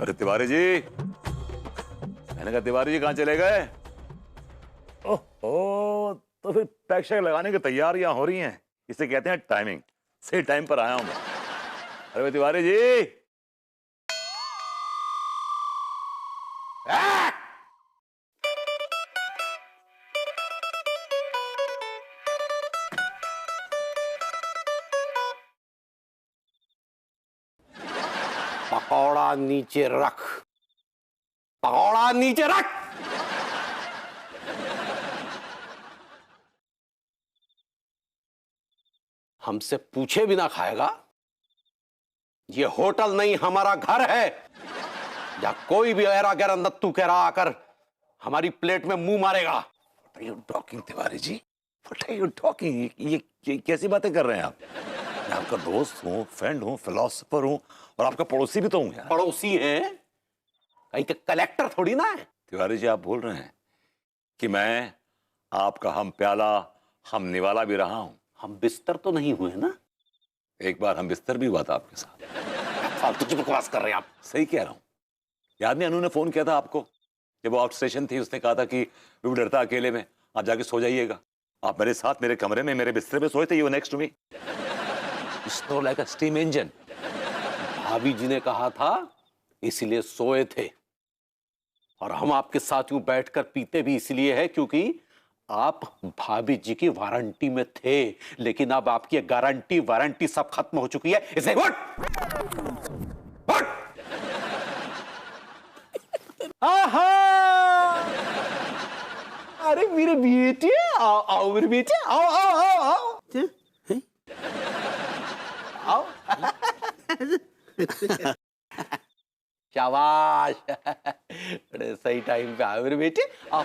अरे तिवारी जी, मैंने कहा तिवारी जी कहां चले गए? ओह, तो फिर पैक शैक लगाने की तैयारियां हो रही हैं। इसे कहते हैं टाइमिंग। सही टाइम पर आया हूं मैं। अरे भाई तिवारी जी, पकौड़ा नीचे रख, पकौड़ा नीचे रख। हमसे पूछे बिना खाएगा? ये होटल नहीं, हमारा घर है, जहां कोई भी ऐरा गैरा नत्तू कह रहा आकर हमारी प्लेट में मुंह मारेगा। What are you talking, Tiwari ji? What are you talking? ये कैसी बातें कर रहे हैं आप? मैं आपका दोस्त हूँ, फ्रेंड हूँ, फिलोसोफर हूँ और आपका पड़ोसी भी तो हूँ यार। पड़ोसी हैं? कहीं के कलेक्टर थोड़ी ना है। तिवारी जी, आप बोल रहे हैं कि मैं आपका हम प्याला हम निवाला भी रहा हूं। हम बिस्तर तो नहीं हुए ना? एक बार हम बिस्तर भी हुआ था आपके साथ। फालतू की बकवास कर रहे हैं आप। सही कह रहा हूं। याद नहीं, अनु ने फोन किया था आपको जब वो आउट स्टेशन थी। उसने कहा था कि वो डरता अकेले में, आप जाके सो जाइएगा। आप मेरे साथ मेरे कमरे में मेरे बिस्तर पे सोए थे। You next to me, snore like a steam engine. भाभी जी ने कहा था इसलिए सोए थे, और हम आपके साथ यूं बैठकर पीते भी इसलिए है क्योंकि आप भाभी जी की वारंटी में थे। लेकिन अब आपकी गारंटी वारंटी सब खत्म हो चुकी है। इसे उठ! उठ! आहा! अरे मेरे बेटे, आओ आओ मेरे बेटे, आओ आओ आओ आओ आओ। शाबाश, बड़े सही टाइम पे आए मेरे बेटे। आओ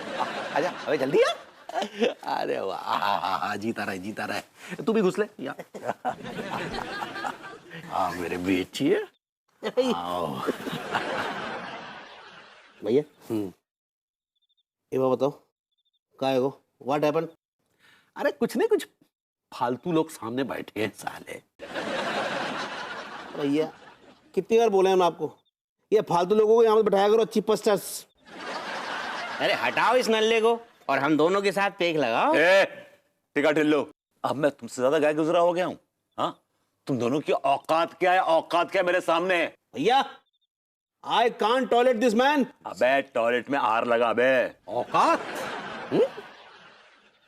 आजा, अबे जल्दी आ। अरे वाह, जीता रहे जीता रहे। तू भी घुस ले यहाँ। हाँ मेरे बेटी, आओ भैया। ये बात बताओ, क्या है वो? What happened? अरे कुछ नहीं, कुछ फालतू लोग सामने बैठे हैं साले। भैया कितनी बार बोले हम आपको, ये फालतू लोगों को यहाँ पे बैठाया करो, चीपस्टर्स। अरे हटाओ इस नल्ले को और हम दोनों के साथ पेक लगाओ। टिका टिल्लो, अब मैं तुमसे ज्यादा गाय गुजरा हो गया हूं। हाँ, तुम दोनों की औकात क्या है? औकात क्या है मेरे सामने? भैया I can't toilet this man. अबे टॉयलेट में आर लगा बे। औकात?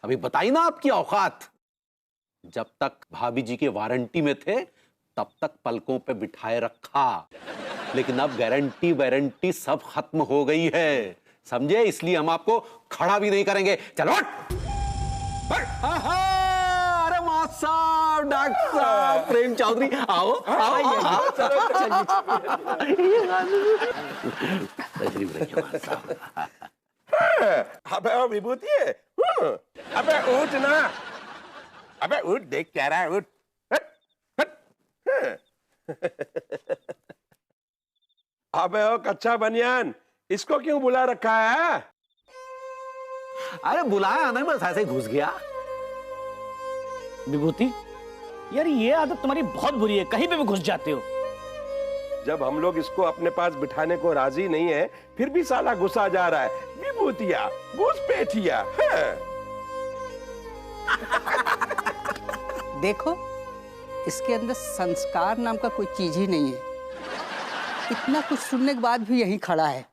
अभी बताई ना आपकी औकात। जब तक भाभी जी के वारंटी में थे तब तक पलकों पे बिठाए रखा, लेकिन अब गारंटी वारंटी सब खत्म हो गई है, समझे? इसलिए हम आपको खड़ा भी नहीं करेंगे। चलो अरे मां साहब, डॉक्टर साहब, प्रेम चौधरी, आओ आओ आओ। अबे ओ विभूति, अबे उठ ना, अबे उठ, देख क्या रहा है, उठ। अबे ओ कच्चा बनियान, इसको क्यों बुला रखा है? अरे बुलाया नहीं, बस ऐसे ही घुस गया। विभूति यार, ये आदत तुम्हारी बहुत बुरी है, कहीं पे भी घुस जाते हो। जब हम लोग इसको अपने पास बिठाने को राजी नहीं है, फिर भी साला घुसा जा रहा है। विभूतिया, घुसपैठिया। देखो, इसके अंदर संस्कार नाम का कोई चीज ही नहीं है। इतना कुछ सुनने के बाद भी यहीं खड़ा है।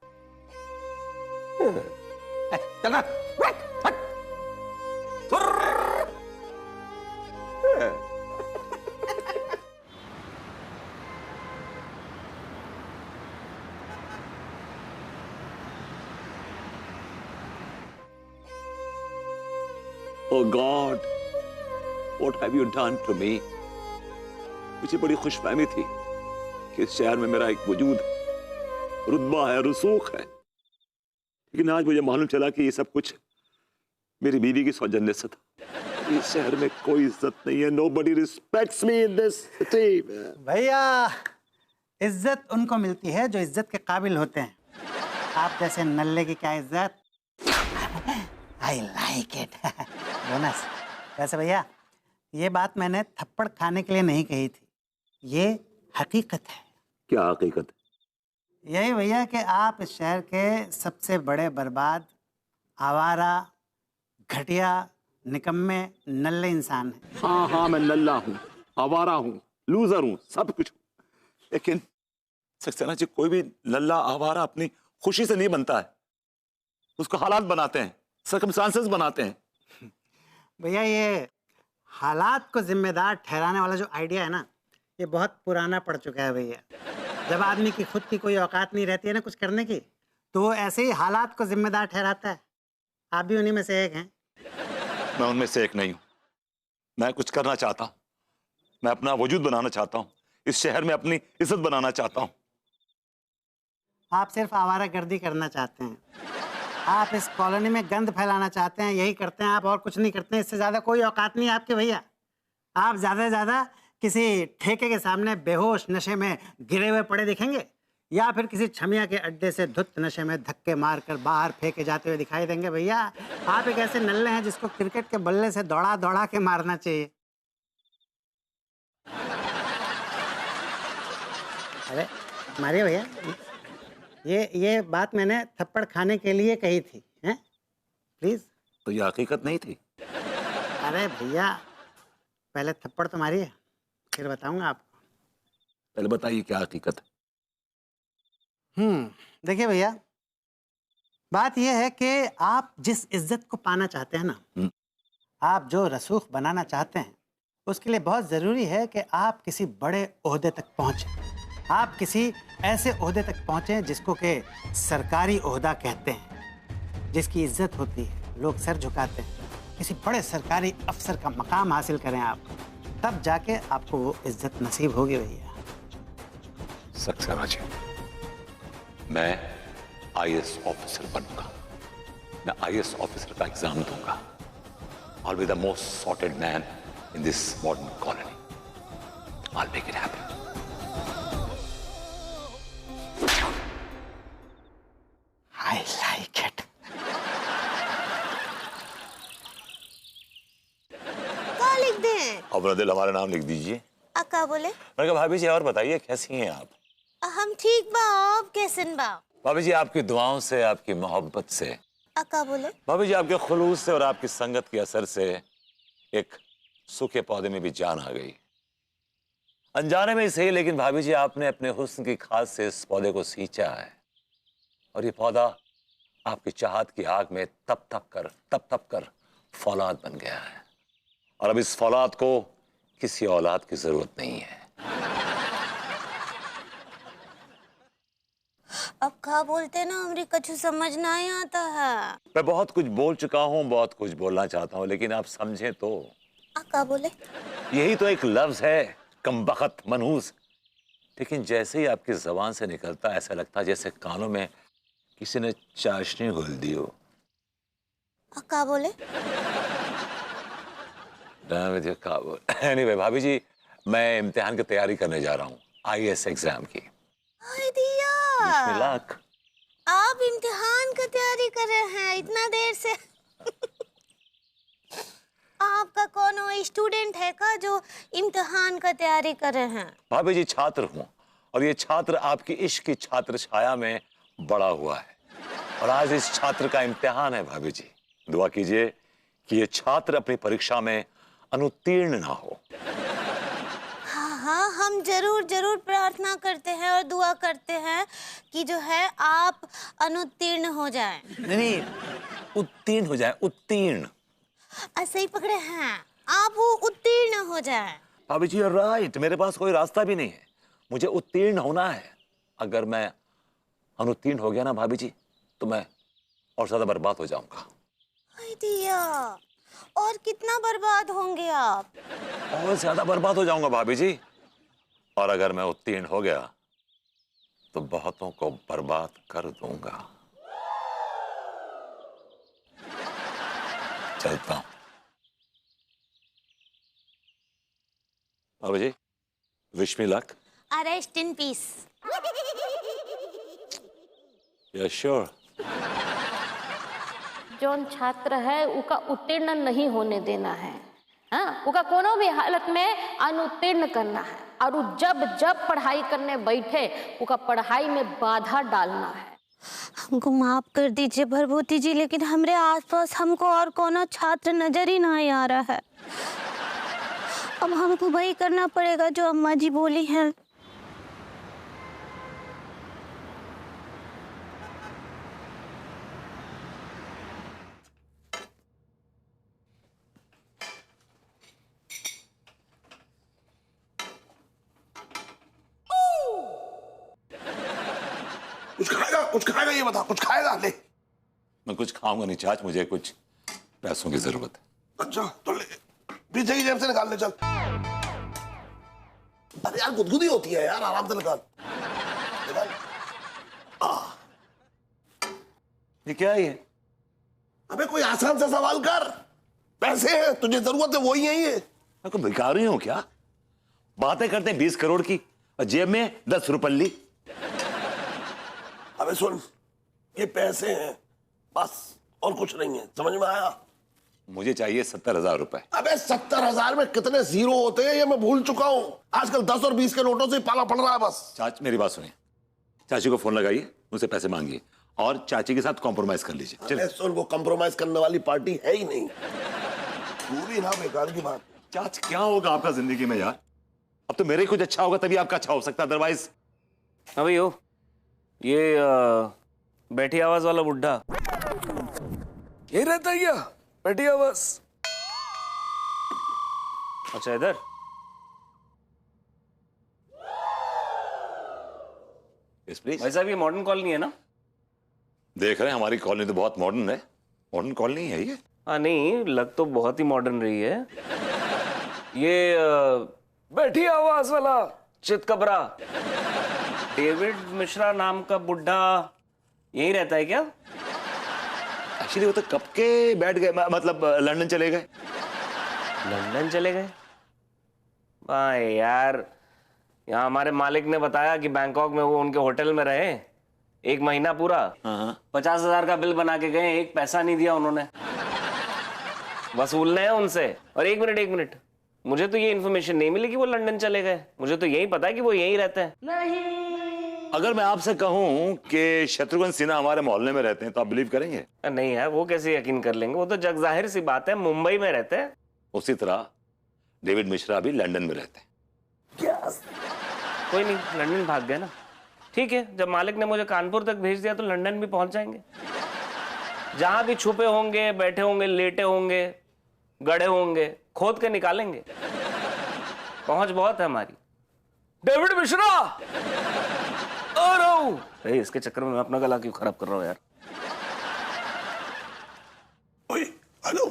चलना। Oh God, what have you done to me? मुझे बड़ी खुशफहमी थी कि इस शहर में मेरा एक वजूद, रुतबा है, रसूख है, लेकिन आज मुझे मालूम चला कि ये सब कुछ मेरी बीवी की सौजन्य से था। इस शहर में कोई इज्जत नहीं है। Nobody respects me in this city. भैया इज्जत उनको मिलती है जो इज्जत के काबिल होते हैं। आप जैसे नल्ले की क्या इज्जत। I like it. बोनस। वैसे भैया ये बात मैंने थप्पड़ खाने के लिए नहीं कही थी, ये हकीकत है। क्या हकीकत है? यही भैया कि आप इस शहर के सबसे बड़े बर्बाद, आवारा, घटिया, निकम्मे, नल्ले इंसान हैं। हाँ हाँ, मैं नल्ला हूँ, आवारा हूँ, लूजर हूँ, सब कुछ हूँ। लेकिन सक्सेना जी, कोई भी नल्ला आवारा अपनी खुशी से नहीं बनता है, उसको हालात बनाते हैं, सर्कमस्टांसेस बनाते हैं। भैया ये हालात को जिम्मेदार ठहराने वाला जो आइडिया है ना, ये बहुत पुराना पड़ चुका है भैया। जब आदमी की खुद की कोई औकात नहीं रहती है ना कुछ करने की, तो वो ऐसे ही हालात को जिम्मेदार ठहराता है। आप भी उन्हीं में से एक हैं। मैं उनमें से एक नहीं हूँ। मैं कुछ करना चाहता हूँ, मैं अपना वजूद बनाना चाहता हूँ, इस शहर में अपनी इज्जत बनाना चाहता हूँ। आप सिर्फ आवारागर्दी करना चाहते हैं, आप इस कॉलोनी में गंद फैलाना चाहते हैं, यही करते हैं आप, और कुछ नहीं करते हैं। इससे ज़्यादा कोई औकात नहीं है आपकी भैया। आप ज़्यादा से ज़्यादा किसी ठेके के सामने बेहोश नशे में गिरे हुए पड़े दिखेंगे, या फिर किसी छमिया के अड्डे से धुत नशे में धक्के मारकर बाहर फेंके जाते हुए दिखाई देंगे। भैया आप एक ऐसे नल्ले हैं जिसको क्रिकेट के बल्ले से दौड़ा दौड़ा के मारना चाहिए। अरे मारिए भैया, ये बात मैंने थप्पड़ खाने के लिए कही थी, हैं? प्लीज। तो ये हकीकत नहीं थी? अरे भैया पहले थप्पड़ तो मारिए, फिर बताऊंगा आपको। पहले बताइए क्या हकीकत है। देखिए भैया, बात यह है कि आप जिस इज्जत को पाना चाहते हैं ना, आप जो रसूख बनाना चाहते हैं, उसके लिए बहुत ज़रूरी है कि आप किसी बड़े ओहदे तक पहुँचें। आप किसी ऐसे ओहदे तक पहुँचें जिसको कि सरकारी ओहदा कहते हैं, जिसकी इज्जत होती है, लोग सर झुकाते हैं। किसी बड़े सरकारी अफसर का मकाम हासिल करें आप, तब जाके आपको वो इज्जत नसीब होगी भैया। सक्सेना जी, मैं आईएएस ऑफिसर बनूंगा। मैं आईएएस ऑफिसर का एग्जाम दूंगा। I'll be the most sorted man in this modern colony. I'll make it happen. I like it. क्या लिख दें? अपना दिल हमारा नाम लिख दीजिए। अक्का बोले। मैंने कहा भाभी जी और बताइए कैसी हैं आप? हम ठीक बा, आप कैसन बा? भाभी जी आपकी दुआओं से, आपकी मोहब्बत से। अक्का बोले। भाभी जी आपके खुलूस से और आपकी संगत के असर से एक सूखे पौधे में भी जान आ गई। अनजाने में ही सही, लेकिन भाभी जी आपने अपने हुस्न की खाद से इस पौधे को सींचा है, और ये पौधा आपकी चाहत की आग में तप तप कर फौलाद बन गया है। और अब इस फौलाद को किसी औलाद की जरूरत नहीं है। अब क्या बोलते ना, हमरी कछु समझ नहीं आता है। मैं बहुत कुछ बोल चुका हूँ, बहुत कुछ बोलना चाहता हूँ, लेकिन आप समझें तो। अक्का बोले। यही तो एक लफ्ज है, कमबख्त, मनहूस। लेकिन जैसे ही आपकी जबान से निकलता, ऐसा लगता है जैसे कानों में किसी ने चाशनी घोल दी हो। अक्का बोले। एनीवे भाभी जी, मैं इम्तिहान की तैयारी करने जा रहा हूँ, आईएएस एग्जाम की। हाय दिया, आप इम्तिहान का तैयारी कर रहे हैं इतना देर से? आपका कौन वो स्टूडेंट है का जो इम्तिहान का तैयारी कर रहे हैं? भाभी जी छात्र हूँ, और ये छात्र आपकी इश्क की छात्र छाया में बड़ा हुआ है, और आज इस छात्र का इम्तिहान है। भाभी जी दुआ कीजिए कि ये छात्र अपनी परीक्षा में अनुत्तीर्ण ना हो। हाँ, हम जरूर जरूर प्रार्थना करते हैं और दुआ करते हैं कि जो है आप अनुत्तीर्ण हो जाएं। नहीं, उत्तीर्ण हो जाए, उत्तीर्ण। ऐसे ही पकड़े हैं, आप वो उत्तीर्ण हो जाएं। भाभी जी राइट, मेरे पास कोई रास्ता भी नहीं है, मुझे उत्तीर्ण होना है। अगर मैं अनुत्तीर्ण हो गया ना भाभी जी, तो मैं और ज्यादा बर्बाद हो जाऊंगा। दिया, और कितना बर्बाद होंगे आप? और ज्यादा बर्बाद हो जाऊंगा भाभी जी। और अगर मैं उत्तीर्ण हो गया तो बहुतों को बर्बाद कर दूंगा। चलता हूं भाभी जी, wish me luck. Rest in peace. Sure. जौन छात्र है उका उत्तीर्ण नहीं होने देना है, हाँ, उका कोनो भी हालत में अनुत्तीर्ण करना है, और जब जब पढ़ाई करने बैठे उका पढ़ाई में बाधा डालना है। हमको माफ कर दीजिए भरभूति जी, लेकिन हमरे आसपास हमको और कोनो छात्र नजर ही नहीं आ रहा है। अब हमको वही करना पड़ेगा जो अम्मा जी बोली हैं। कुछ खाएगा ये बता, कुछ खाएगा? ले। मैं कुछ खाऊंगा नहीं चाच, मुझे कुछ पैसों की जरूरत है। अच्छा तो ले, पीछे की जेब से निकाल ले, चल। अरे यार गुदगुदी होती है यार, आराम से निकाल। ये क्या है ये? अबे कोई आसान सा सवाल कर। पैसे हैं, तुझे जरूरत है, वही है ये। मैं कोई भिखारी हूं क्या? बातें करते हैं 20 करोड़ की और जेब में 10 रुपल्ली। अबे सुन, ये पैसे हैं बस, और कुछ नहीं है, समझ में आया? मुझे चाहिए 70,000 रुपए। अबे 70,000 में कितने जीरो होते हैं ये मैं भूल चुका हूं। आजकल 10 और 20 के नोटों से ही पाला पड़ रहा है बस। चाच मेरी बात सुनिए, चाची को फोन लगाइए, उनसे पैसे मांगिए और चाची के साथ कॉम्प्रोमाइज कर लीजिए। चलिए। सुन, वो कॉम्प्रोमाइज करने वाली पार्टी है ही नहीं। तू भी ना बेकार की बात। चाच क्या होगा आपका जिंदगी में यार? अब तो मेरे कुछ अच्छा होगा तभी आपका अच्छा हो सकता है, अदरवाइज। हाँ भैया, ये बैठी आवाज वाला बुड्ढा ये रहता है क्या? बैठी आवाज। अच्छा इधर। Yes please. भाई साहब ये मॉडर्न कॉलोनी है ना? देख रहे हैं हमारी कॉलोनी तो बहुत मॉडर्न है। मॉडर्न कॉलोनी है ये? हाँ नहीं, लग तो बहुत ही मॉडर्न रही है। ये बैठी आवाज वाला चितकबरा डेविड मिश्रा नाम का बुड्ढा यही रहता है क्या? एक्चुअली वो तो कब के बैठ गए, मतलब लंदन चले गए। लंदन चले गए? हाँ यार, यहाँ हमारे मालिक ने बताया कि बैंकॉक में वो उनके होटल में रहे 1 महीना पूरा। 50,000 का बिल बना के गए, एक पैसा नहीं दिया उन्होंने। वसूलने हैं उनसे। और एक मिनट, मुझे तो ये इन्फॉर्मेशन नहीं मिली कि वो लंदन चले गए। मुझे तो यही पता है कि वो यहीं रहते हैं। अगर मैं आपसे कहूं कि शत्रुघ्न सिन्हा हमारे मोहल्ले में रहते हैं तो आप बिलीव करेंगे? नहीं यार, वो कैसे यकीन कर लेंगे? वो तो जग जाहिर सी बात है, मुंबई में रहते हैं। उसी तरह डेविड मिश्रा भी लंदन में रहते हैं। क्या? कोई नहीं, लंदन भाग गए ना। ठीक है, जब मालिक ने मुझे कानपुर तक भेज दिया तो लंदन भी पहुंच जाएंगे। जहां भी छुपे होंगे, बैठे होंगे, लेटे होंगे, गड़े होंगे, खोद के निकालेंगे। पहुंच बहुत है हमारी। डेविड मिश्रा। अरे इसके चक्कर में मैं अपना गला क्यों खराब कर रहा हूं यार? ओए, हेलो।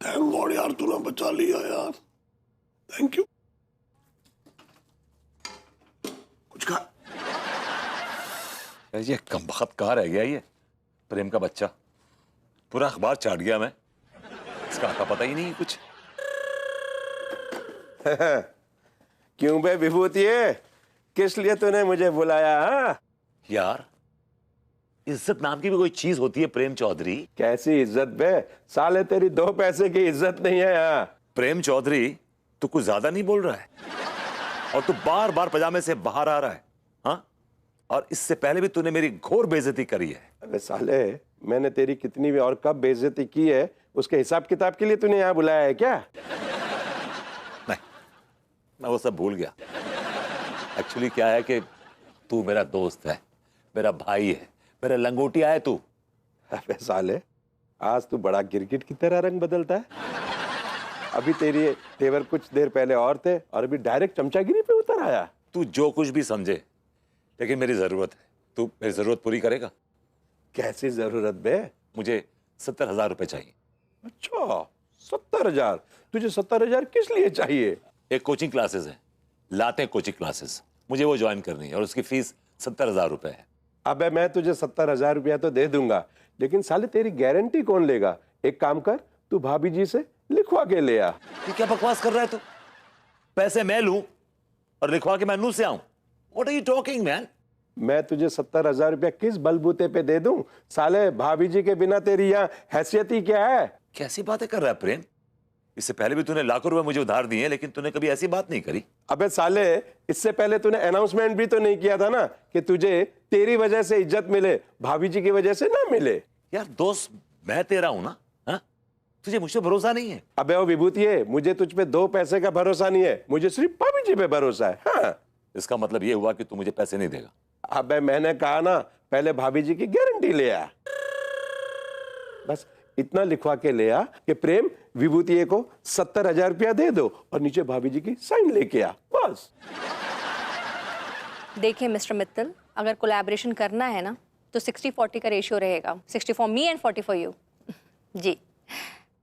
थैंक गॉड यार, तूने बचा लिया यार, थैंक यू। कुछ खा। ये कमबख्त कहाँ रह गया ये प्रेम का बच्चा? पूरा अखबार चाट गया मैं, इसका आता पता ही नहीं कुछ। क्यों बे विभूति, किस लिए तूने मुझे बुलाया? हाँ यार, इज्जत नाम की भी कोई चीज होती है प्रेम चौधरी? कैसी इज्जत बे? साले तेरी 2 पैसे की इज्जत नहीं है यहाँ। प्रेम चौधरी, तू कुछ ज्यादा नहीं बोल रहा है? और तू बार बार पजामे से बाहर आ रहा है, हाँ? और इससे पहले भी तूने मेरी घोर बेइज्जती करी है। अबे साले, मैंने तेरी कितनी भी और कब बेइज्जती की है उसके हिसाब किताब के लिए तूने यहाँ बुलाया है क्या? नहीं, मैं वो सब भूल गया। एक्चुअली क्या है कि तू मेरा दोस्त है, मेरा भाई है, मेरा लंगोटिया है तू। अबे साले, आज तू बड़ा गिरगिट की तरह रंग बदलता है। अभी तेरी तेवर कुछ देर पहले और थे और अभी डायरेक्ट चमचागिरी पे उतर आया। तू जो कुछ भी समझे, लेकिन मेरी जरूरत है, तू मेरी जरूरत पूरी करेगा? कैसी जरूरत बे? मुझे 70,000 रुपए चाहिए। अच्छा, 70,000? तुझे 70,000 किस लिए चाहिए? एक कोचिंग क्लासेस है, लाते कोचिंग क्लासेस, मुझे वो ज्वाइन करनी है और उसकी फीस 70,000 रुपए है। अबे मैं तुझे 70,000 रुपया तो दे दूंगा, लेकिन साले तेरी गारंटी कौन लेगा? एक काम कर, तू भाभी जी से लिखवा के ले आ। ये क्या बकवास कर रहा है तू? पैसे मैं लूं और लिखवा के मैं नू से आऊं? What are you talking, man? मैं तुझे 70,000 रुपया किस बलबूते पे दे दूं? साले भाभी जी के बिना तेरी यहाँ हैसियत ही क्या है? कैसी बातें कर रहा है प्रेम? इससे पहले भी तूने लाखों रुपए मुझे उधार दिए, लेकिन तूने कभी ऐसी बात नहीं करी। अबे साले, इससे पहले तूने अनाउंसमेंट भी तो नहीं किया था ना कि तुझे तेरी वजह से इज्जत मिले, भाभी जी की वजह से ना मिले। यार दोस्त, मैं तेरा हूं ना, हाँ? तुझे मुझ पे भरोसा नहीं है? अबे ओ विभूतिये, मुझे तुझ पे 2 पैसे का भरोसा नहीं है, मुझे सिर्फ भाभी जी पे भरोसा है। हाँ। इसका मतलब ये हुआ कि तू मुझे पैसे नहीं देगा? अबे मैंने कहा ना, पहले भाभी जी की गारंटी ले आ। बस इतना लिखवा के ले आ कि प्रेम विभूतिये को 70,000 रुपया दे दो और नीचे भाभी जी की साइन लेके आ, बस। देखिए मिस्टर मित्तल, अगर कोलैबोरेशन करना है ना तो 60-40 का रेशियो रहेगा, 60 for me and 40 for you. जी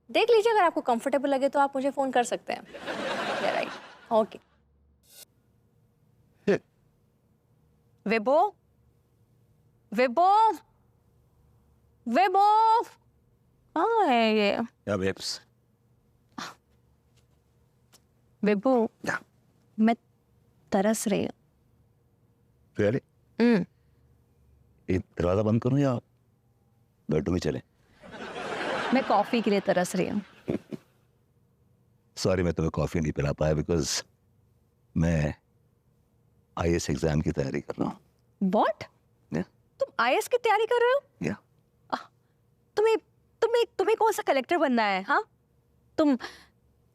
देख लीजिए, अगर आपको कंफर्टेबल लगे तो आप मुझे फोन कर सकते हैं। Right, okay. विभो, विभो, विभो, कहाँ है ये? या बेब्स? विभो, या। मैं तरस रही हूँ। Really? ये दरवाजा बंद करूं या बेडरूम में चले? मैं कॉफी के लिए तरस रही हूँ। सॉरी, मैं तुम्हें कॉफी नहीं पिला पाया बिकॉज मैं आईएएस एग्जाम की तैयारी कर रहा हूँ। What? Yeah. तुम आईएएस की तैयारी कर रहे हो? Yeah. तुम्हें कौन सा कलेक्टर बनना है? हाँ, तुम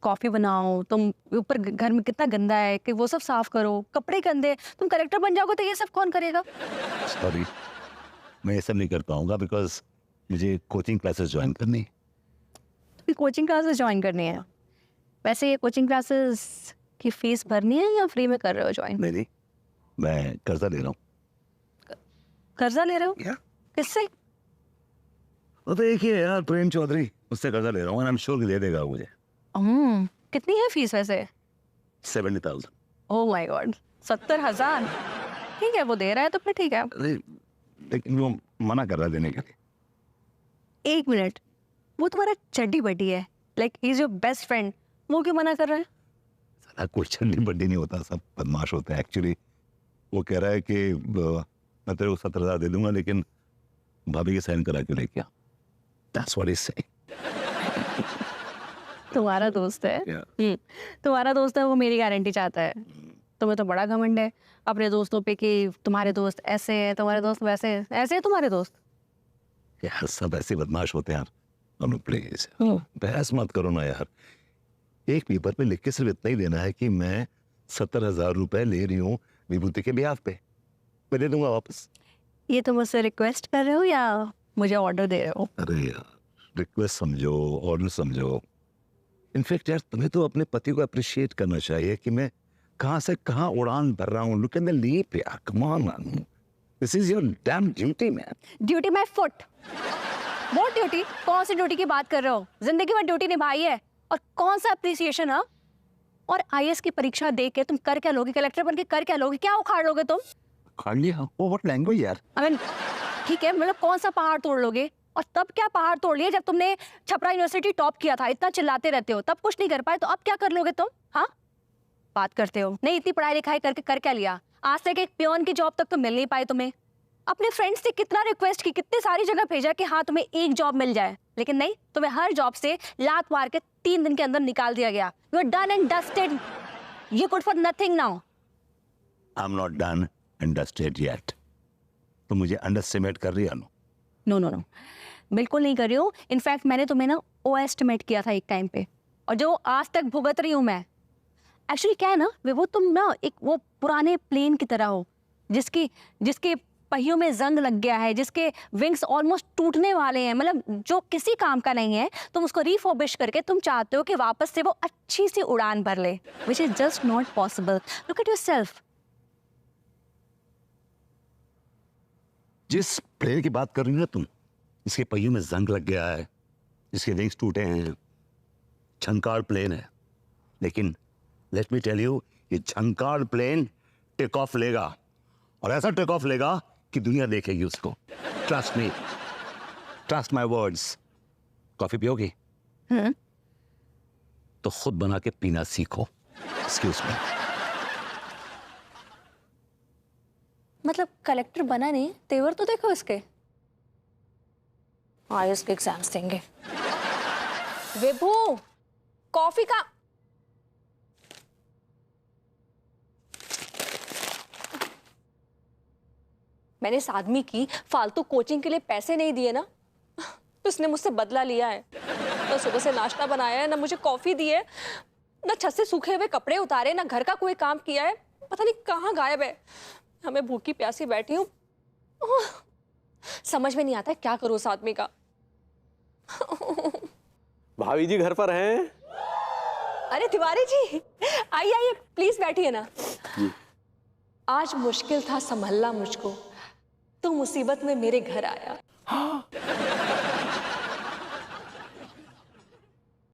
कॉफी बनाओ, तुम ऊपर घर में कितना गंदा है कि वो सब साफ करो, कपड़े गंदे, तुम कलेक्टर बन जाओगे तो ये सब कौन करेगा? सॉरी, मैं ये सब नहीं कर पाऊंगा बिकॉज मुझे कोचिंग क्लासेस ज्वाइन करनी है। तुम्हें कोचिंग क्लासेस ज्वाइन करनी है? वैसे ये कोचिंग क्लासेस की फीस भरनी है या फ्री में कर रहे हो ज्वाइन? नहीं, मैं कर्जा ले रहा हूँ। कर्जा ले रहे हो? Yeah. किससे? वो तो एक ही है यार, प्रेम चौधरी, उससे कर्जा ले रहा हूँ। आई एम श्योर कि दे देगा मुझे। कितनी है फीस वैसे? 70,000। Oh my God, 70,000? ठीक है, वो दे रहा है तो फिर ठीक है। लेकिन वो मना कर रहा है देने के लिए। एक मिनट, वो तुम्हारा चड्डी बड्डी है, like he is your best friend, वो क्यों मना कर रहा है? साला कोई चड्डी बड्डी नहीं होता, सब बदमाश होते हैं एक्चुअली। वो कह रहा है कि मैं तेरे को 70,000 दे दूंगा लेकिन भाभी के साइन करा के लेके आ। That's what he's saying. तुम्हारा दोस्त है? Yeah. तुम्हारा दोस्त है, वो मेरी गारंटी चाहता है। तुम्हें तो बड़ा घमंड है अपने दोस्तों पे कि तुम्हारे दोस्त ऐसे हैं, तुम्हारे दोस्त वैसे हैं। ऐसे है तुम्हारे दोस्त? यार सब ऐसे बदमाश होते हैं यार। अनु प्लीज बहस मत करो ना यार। एक पेपर पे लिख के सिर्फ इतना ही देना है कि मैं 70,000 रुपए ले रही हूँ विभूति के ब्याह पे, मैं दे दूंगा वापस। ये तुम मुझसे रिक्वेस्ट कर रहे हो या मुझे ऑर्डर दे रहे हो? अरे यार, रिक्वेस्ट समझो, ऑर्डर समझो। इनफैक्ट यार तुम्हें तो अपने पति को अप्रिशिएट करना चाहिए कि मैं कहां से कहां उड़ान भर रहा हूं। लुक एट द लीप यार, come on man, this is your dam duty man. Duty my foot? What duty? कौन सी ड्यूटी की बात कर रहे हो? जिंदगी में ड्यूटी निभाई है, और कौन सा अप्रिसिएशन? हाँ, और आईएएस की परीक्षा दे के तुम कर क्या लोगे? कलेक्टर बन के कर क्या लोगे? क्या उखाड़ लोगे तुम? उखाड़ लिया? ओ व्हाट लैंग्वेज यार। आई मीन ठीक है, मतलब कौन सा पहाड़ तोड़ लोगे? और तब क्या पहाड़ तोड़ लिए जब तुमने छपरा यूनिवर्सिटी टॉप किया था? इतना चिल्लाते रहते हो, तब कुछ नहीं कर पाए तो अब क्या कर लोगे तुम? हाँ, बात करते हो नहीं, इतनी पढ़ाई लिखाई करके कर क्या लिया? आज तक एक पियोन की जॉब तक तो मिल नहीं पाई तुम्हें। अपने फ्रेंड्स से कितना रिक्वेस्ट की, कितनी सारी जगह भेजा कि हाँ तुम्हें एक जॉब मिल जाए, लेकिन नहीं, तुम्हें हर जॉब से लात मार के 3 दिन के अंदर निकाल दिया गया। You are done and dusted, you good for nothing now. I am not done and dusted yet. तो मुझे अंडरएस्टिमेट कर रही है? नो नो नो, बिल्कुल नहीं कर रही हूँ। इनफैक्ट मैंने तुम्हें ना ओ एस्टिमेट किया था एक टाइम पे, और जो आज तक भुगत रही हूँ मैं। एक्चुअली क्या है ना वो तुम ना एक वो पुराने प्लेन की तरह हो जिसके पहियों में जंग लग गया है, जिसके विंग्स ऑलमोस्ट टूटने वाले हैं, मतलब जो किसी काम का नहीं है। तुम उसको रिफर्बिश करके तुम चाहते हो कि वापस से वो अच्छी सी उड़ान भर ले, which is just not possible. Look at yourself. जिस प्लेन की बात कर रही हो ना तुम, इसके पहियों में जंग लग गया है, इसके विंग्स टूटे हैं, झंकार प्लेन है, लेकिन लेट मी टेल यू, ये झंकार प्लेन टेक ऑफ लेगा, और ऐसा टेक ऑफ लेगा कि दुनिया देखेगी उसको। Trust me, trust my words. Coffee पियोगी? तो खुद बना के पीना सीखो। Excuse me. मतलब कलेक्टर बना नहीं, तेवर तो देखो इसके। आईएएस के एग्जाम्स देंगे। विभू, कॉफी का मैंने इस आदमी की फालतू कोचिंग के लिए पैसे नहीं दिए ना, तो इसने मुझसे बदला लिया है। ना सुबह से नाश्ता बनाया है, ना मुझे कॉफी दी है, ना छत से सूखे हुए कपड़े उतारे, ना घर का कोई काम किया है। पता नहीं कहाँ गायब है। हमें भूखी प्यासी बैठी हूँ, समझ में नहीं आता है क्या करूँ उस आदमी का। भाभी जी घर पर हैं? अरे तिवारी जी, आइए आइए, प्लीज बैठिए ना। आज मुश्किल था संभलना मुझको, तो मुसीबत में मेरे घर आया।